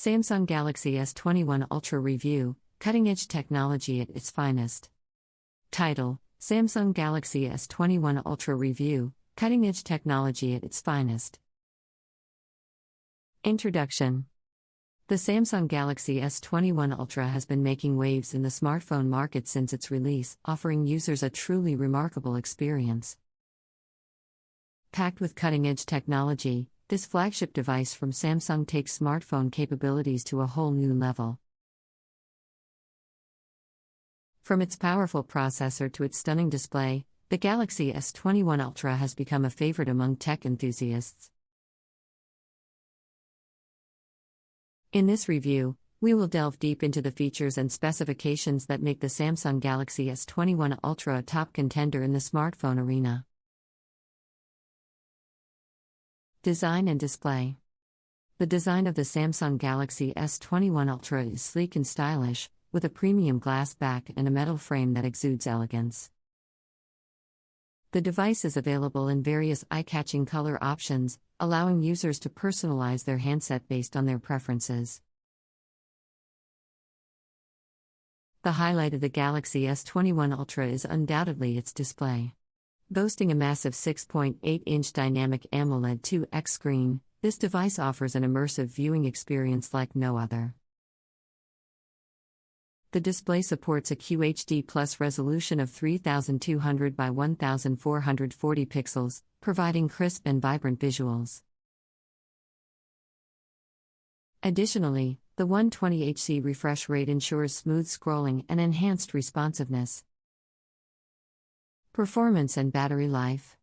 Samsung Galaxy S21 Ultra Review, Cutting-Edge Technology at its Finest. Title: Samsung Galaxy S21 Ultra Review, Cutting-Edge Technology at its Finest. Introduction. The Samsung Galaxy S21 Ultra has been making waves in the smartphone market since its release, offering users a truly remarkable experience. Packed with cutting-edge technology, this flagship device from Samsung takes smartphone capabilities to a whole new level. From its powerful processor to its stunning display, the Galaxy S21 Ultra has become a favorite among tech enthusiasts. In this review, we will delve deep into the features and specifications that make the Samsung Galaxy S21 Ultra a top contender in the smartphone arena. Design and display. The design of the Samsung Galaxy S21 Ultra is sleek and stylish, with a premium glass back and a metal frame that exudes elegance. The device is available in various eye-catching color options, allowing users to personalize their handset based on their preferences. The highlight of the Galaxy S21 Ultra is undoubtedly its display. Boasting a massive 6.8-inch dynamic AMOLED 2X screen, this device offers an immersive viewing experience like no other. The display supports a QHD+ resolution of 3200 by 1440 pixels, providing crisp and vibrant visuals. Additionally, the 120Hz refresh rate ensures smooth scrolling and enhanced responsiveness. Performance and battery life.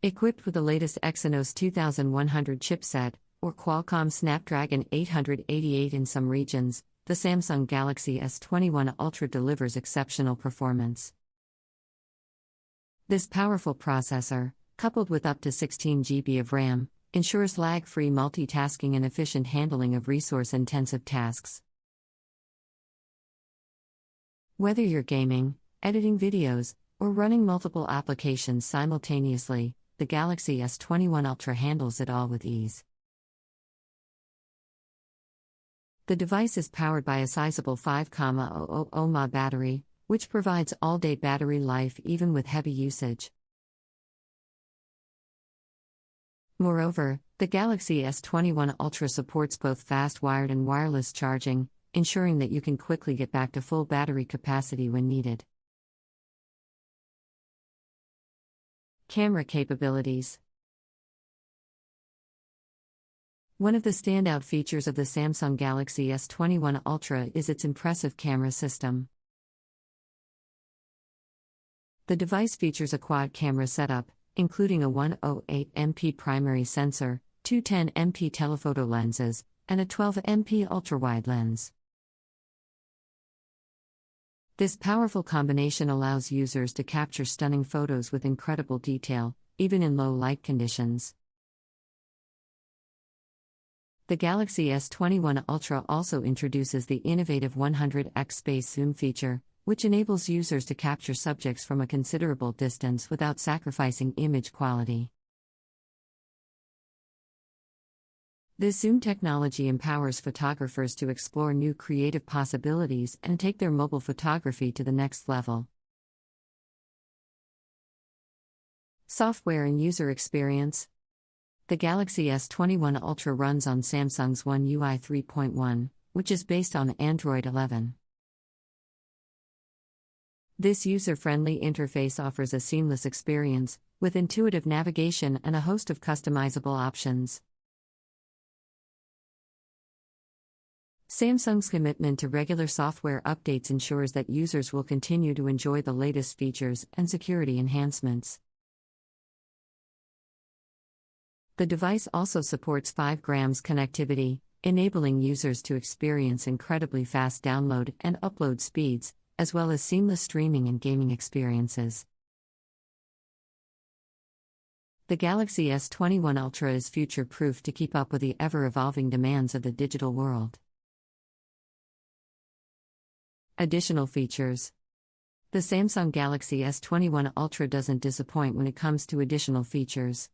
Equipped with the latest Exynos 2100 chipset, or Qualcomm Snapdragon 888 in some regions, the Samsung Galaxy S21 Ultra delivers exceptional performance. This powerful processor, coupled with up to 16 GB of RAM, ensures lag-free multitasking and efficient handling of resource-intensive tasks. Whether you're gaming, editing videos, or running multiple applications simultaneously, the Galaxy S21 Ultra handles it all with ease. The device is powered by a sizable 5,000 mAh battery, which provides all-day battery life even with heavy usage. Moreover, the Galaxy S21 Ultra supports both fast wired and wireless charging, ensuring that you can quickly get back to full battery capacity when needed. Camera capabilities. One of the standout features of the Samsung Galaxy S21 Ultra is its impressive camera system. The device features a quad-camera setup, including a 108MP primary sensor, two 10MP telephoto lenses, and a 12MP ultra-wide lens. This powerful combination allows users to capture stunning photos with incredible detail, even in low light conditions. The Galaxy S21 Ultra also introduces the innovative 100x space zoom feature, which enables users to capture subjects from a considerable distance without sacrificing image quality. This zoom technology empowers photographers to explore new creative possibilities and take their mobile photography to the next level. Software and user experience. The Galaxy S21 Ultra runs on Samsung's One UI 3.1, which is based on Android 11. This user-friendly interface offers a seamless experience, with intuitive navigation and a host of customizable options. Samsung's commitment to regular software updates ensures that users will continue to enjoy the latest features and security enhancements. The device also supports 5G connectivity, enabling users to experience incredibly fast download and upload speeds, as well as seamless streaming and gaming experiences. The Galaxy S21 Ultra is future-proof to keep up with the ever-evolving demands of the digital world. Additional features. The Samsung Galaxy S21 Ultra doesn't disappoint when it comes to additional features.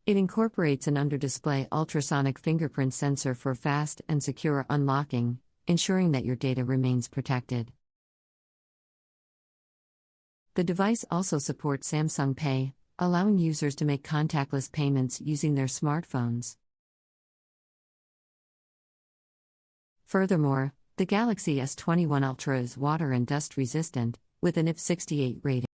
It incorporates an under-display ultrasonic fingerprint sensor for fast and secure unlocking, ensuring that your data remains protected. The device also supports Samsung Pay, allowing users to make contactless payments using their smartphones. Furthermore, the Galaxy S21 Ultra is water and dust resistant, with an IP68 rating.